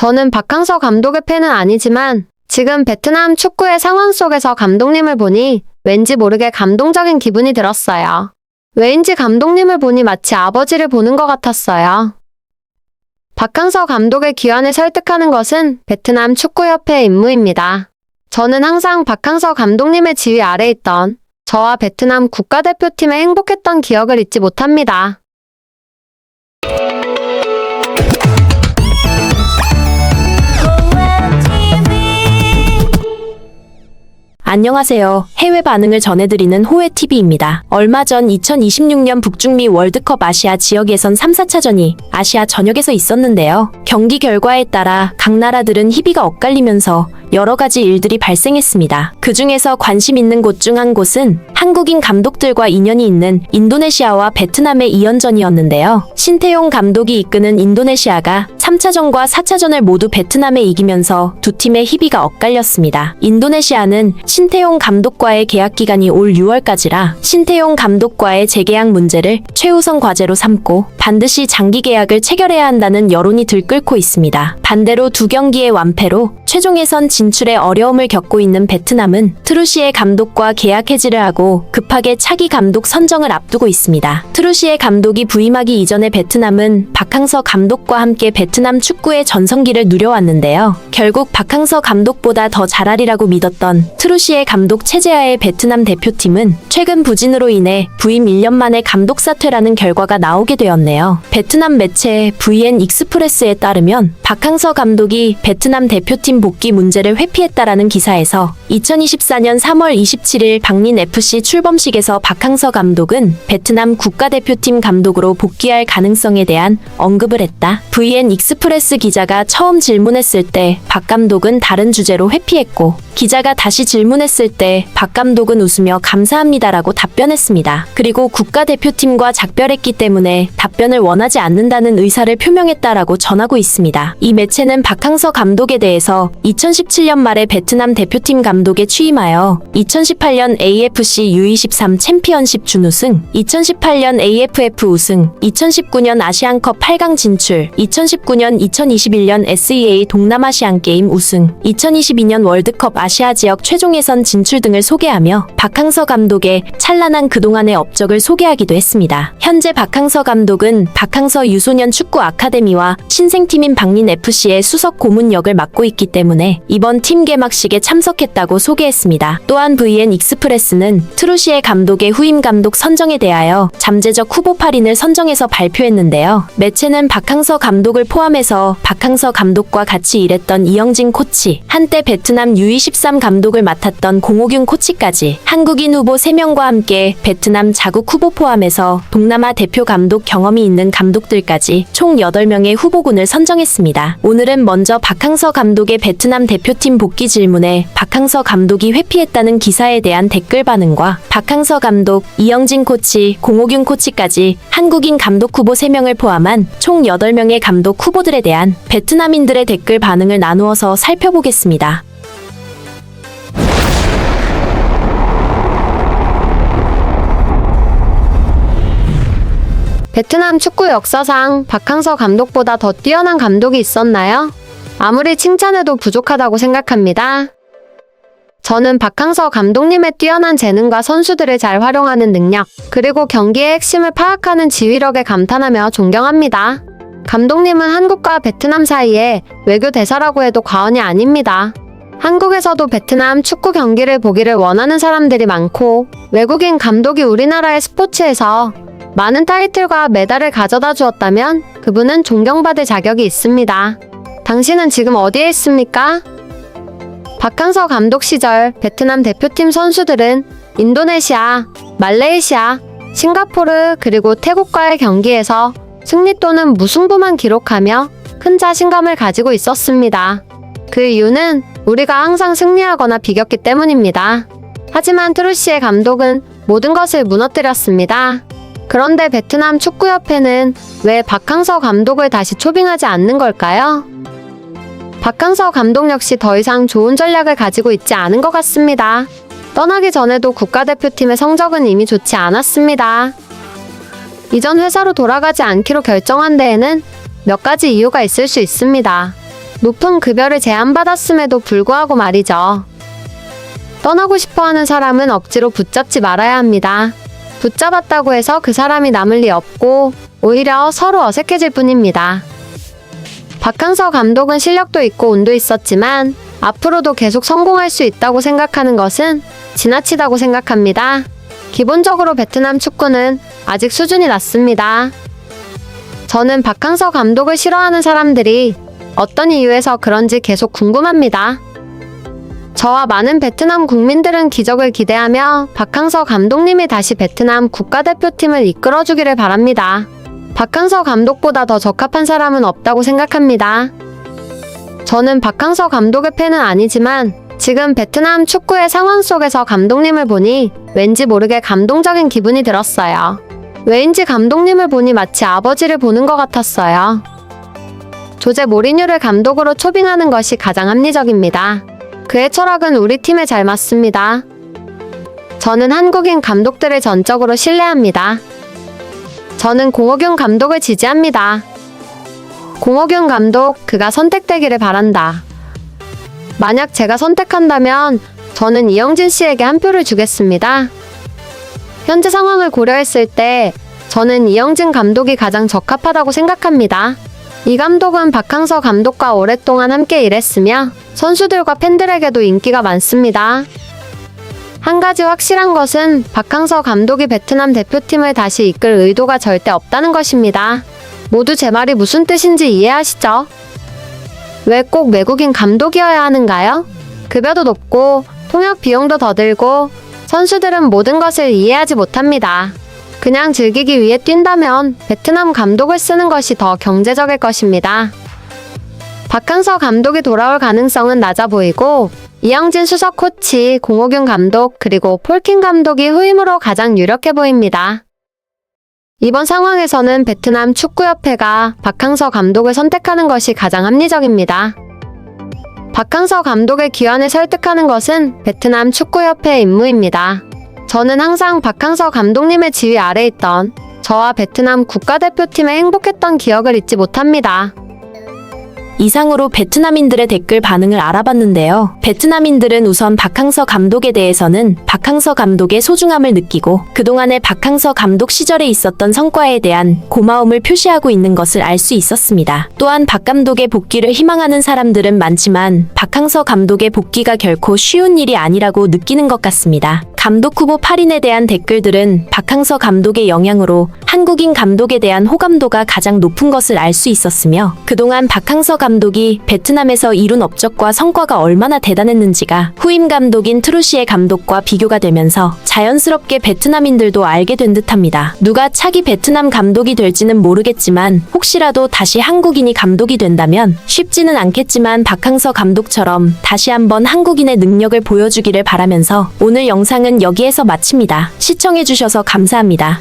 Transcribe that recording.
저는 박항서 감독의 팬은 아니지만 지금 베트남 축구의 상황 속에서 감독님을 보니 왠지 모르게 감동적인 기분이 들었어요. 왜인지 감독님을 보니 마치 아버지를 보는 것 같았어요. 박항서 감독의 귀환을 설득하는 것은 베트남 축구협회의 임무입니다. 저는 항상 박항서 감독님의 지휘 아래 있던 저와 베트남 국가대표팀의 행복했던 기억을 잊지 못합니다. 안녕하세요. 해외 반응을 전해드리는 호외TV입니다. 얼마 전 2026년 북중미 월드컵 아시아 지역 예선 3, 4차전이 아시아 전역에서 있었는데요. 경기 결과에 따라 각 나라들은 희비가 엇갈리면서 여러 가지 일들이 발생했습니다. 그 중에서 관심 있는 곳 중 한 곳은 한국인 감독들과 인연이 있는 인도네시아와 베트남의 2연전이었는데요. 신태용 감독이 이끄는 인도네시아가 3차전과 4차전을 모두 베트남에 이기면서 두 팀의 희비가 엇갈렸습니다. 인도네시아는 신태용 감독과의 계약 기간이 올 6월까지라 신태용 감독과의 재계약 문제를 최우선 과제로 삼고 반드시 장기 계약을 체결해야 한다는 여론이 들끓고 있습니다. 반대로 두 경기의 완패로 최종 예선 진출에 어려움을 겪고 있는 베트남은 트루시에 감독과 계약 해지를 하고 급하게 차기 감독 선정을 앞두고 있습니다. 트루시에 감독이 부임하기 이전에 베트남은 박항서 감독과 함께 베트남 축구의 전성기를 누려왔는데요. 결국 박항서 감독보다 더 잘하리라고 믿었던 트루시에 감독 체제하의 베트남 대표팀은 최근 부진으로 인해 부임 1년 만에 감독 사퇴라는 결과가 나오게 되었네요. 베트남 매체 VN 익스프레스에 따르면 박항서 감독이 베트남 대표팀 복귀 문제를 회피했다라는 기사에서 2024년 3월 27일 박린 FC 출범식에서 박항서 감독은 베트남 국가대표팀 감독으로 복귀할 가능성에 대한 언급을 했다. VN 익스프레스 기자가 처음 질문했을 때 박 감독은 다른 주제로 회피했고 기자가 다시 질문했을 때 박 감독은 웃으며 감사합니다라고 답변했습니다. 그리고 국가대표팀과 작별했기 때문에 답변을 원하지 않는다는 의사를 표명했다라고 전하고 있습니다. 이 매체는 박항서 감독에 대해서 2017년 말에 베트남 대표팀 감독에 취임하여 2018년 AFC U23 챔피언십 준우승, 2018년 AFF 우승, 2019년 아시안컵 8강 진출, 2019년 2021년 SEA 동남아시안게임 우승, 2022년 월드컵 아시아 지역 최종 예선 진출 등을 소개하며 박항서 감독의 찬란한 그동안의 업적을 소개하기도 했습니다. 현재 박항서 감독은 박항서 유소년 축구 아카데미와 신생팀인 박린 FC의 수석 고문 역을 맡고 있기 때문에 이번 팀 개막식에 참석했다고 소개했습니다. 또한 VN 익스프레스는 트루시에 감독의 후임 감독 선정에 대하여 잠재적 후보 8인을 선정해서 발표했는데요. 매체는 박항서 감독을 포함해서 박항서 감독과 같이 일했던 이영진 코치, 한때 베트남 U23 감독을 맡았던 공호균 코치까지 한국인 후보 3명과 함께 베트남 자국 후보 포함해서 동남아 대표 감독 경험이 있는 감독들까지 총 8명의 후보군을 선정했습니다. 오늘은 먼저 박항서 감독의 베트남 대표팀 복귀 질문에 박항서 감독이 회피했다는 기사에 대한 댓글 반응과 박항서 감독, 이영진 코치, 공호균 코치까지 한국인 감독 후보 3명을 포함한 총 8명의 감독 후보들에 대한 베트남인들의 댓글 반응을 나누어서 살펴보겠습니다. 베트남 축구 역사상 박항서 감독보다 더 뛰어난 감독이 있었나요? 아무리 칭찬해도 부족하다고 생각합니다. 저는 박항서 감독님의 뛰어난 재능과 선수들을 잘 활용하는 능력, 그리고 경기의 핵심을 파악하는 지휘력에 감탄하며 존경합니다. 감독님은 한국과 베트남 사이에 외교 대사라고 해도 과언이 아닙니다. 한국에서도 베트남 축구 경기를 보기를 원하는 사람들이 많고 외국인 감독이 우리나라의 스포츠에서 많은 타이틀과 메달을 가져다 주었다면 그분은 존경받을 자격이 있습니다. 당신은 지금 어디에 있습니까? 박항서 감독 시절 베트남 대표팀 선수들은 인도네시아, 말레이시아, 싱가포르 그리고 태국과의 경기에서 승리 또는 무승부만 기록하며 큰 자신감을 가지고 있었습니다. 그 이유는 우리가 항상 승리하거나 비겼기 때문입니다. 하지만 트루시에 감독은 모든 것을 무너뜨렸습니다. 그런데 베트남 축구협회는 왜 박항서 감독을 다시 초빙하지 않는 걸까요? 박항서 감독 역시 더 이상 좋은 전략을 가지고 있지 않은 것 같습니다. 떠나기 전에도 국가대표팀의 성적은 이미 좋지 않았습니다. 이전 회사로 돌아가지 않기로 결정한 데에는 몇 가지 이유가 있을 수 있습니다. 높은 급여를 제안받았음에도 불구하고 말이죠. 떠나고 싶어 하는 사람은 억지로 붙잡지 말아야 합니다. 붙잡았다고 해서 그 사람이 남을 리 없고 오히려 서로 어색해질 뿐입니다. 박항서 감독은 실력도 있고 운도 있었지만 앞으로도 계속 성공할 수 있다고 생각하는 것은 지나치다고 생각합니다. 기본적으로 베트남 축구는 아직 수준이 낮습니다. 저는 박항서 감독을 싫어하는 사람들이 어떤 이유에서 그런지 계속 궁금합니다. 저와 많은 베트남 국민들은 기적을 기대하며 박항서 감독님이 다시 베트남 국가대표팀을 이끌어주기를 바랍니다. 박항서 감독보다 더 적합한 사람은 없다고 생각합니다. 저는 박항서 감독의 팬은 아니지만 지금 베트남 축구의 상황 속에서 감독님을 보니 왠지 모르게 감동적인 기분이 들었어요. 왜인지 감독님을 보니 마치 아버지를 보는 것 같았어요. 조제 모리뉴를 감독으로 초빙하는 것이 가장 합리적입니다. 그의 철학은 우리 팀에 잘 맞습니다. 저는 한국인 감독들을 전적으로 신뢰합니다. 저는 공호균 감독을 지지합니다. 공호균 감독, 그가 선택되기를 바란다. 만약 제가 선택한다면 저는 이영진 씨에게 한 표를 주겠습니다. 현재 상황을 고려했을 때 저는 이영진 감독이 가장 적합하다고 생각합니다. 이 감독은 박항서 감독과 오랫동안 함께 일했으며 선수들과 팬들에게도 인기가 많습니다. 한 가지 확실한 것은 박항서 감독이 베트남 대표팀을 다시 이끌 의도가 절대 없다는 것입니다. 모두 제 말이 무슨 뜻인지 이해하시죠? 왜 꼭 외국인 감독이어야 하는가요? 급여도 높고 통역 비용도 더 들고 선수들은 모든 것을 이해하지 못합니다. 그냥 즐기기 위해 뛴다면 베트남 감독을 쓰는 것이 더 경제적일 것입니다. 박항서 감독이 돌아올 가능성은 낮아 보이고 이영진 수석 코치, 공호균 감독, 그리고 폴킨 감독이 후임으로 가장 유력해 보입니다. 이번 상황에서는 베트남 축구협회가 박항서 감독을 선택하는 것이 가장 합리적입니다. 박항서 감독의 귀환을 설득하는 것은 베트남 축구협회의 임무입니다. 저는 항상 박항서 감독님의 지휘 아래 있던 저와 베트남 국가대표팀에 행복했던 기억을 잊지 못합니다. 이상으로 베트남인들의 댓글 반응을 알아봤는데요. 베트남인들은 우선 박항서 감독에 대해서는 박항서 감독의 소중함을 느끼고 그동안의 박항서 감독 시절에 있었던 성과에 대한 고마움을 표시하고 있는 것을 알 수 있었습니다. 또한 박 감독의 복귀를 희망하는 사람들은 많지만 박항서 감독의 복귀가 결코 쉬운 일이 아니라고 느끼는 것 같습니다. 감독 후보 8인에 대한 댓글들은 박항서 감독의 영향으로 한국인 감독에 대한 호감도가 가장 높은 것을 알 수 있었으며 그동안 박항서 감독이 베트남에서 이룬 업적과 성과가 얼마나 대단했는지가 후임 감독인 트루시의 감독과 비교가 되면서 자연스럽게 베트남인들도 알게 된 듯합니다. 누가 차기 베트남 감독이 될지는 모르겠지만 혹시라도 다시 한국인이 감독이 된다면 쉽지는 않겠지만 박항서 감독처럼 다시 한번 한국인의 능력을 보여주기를 바라면서 오늘 영상은 여기에서 마칩니다. 시청해주셔서 감사합니다.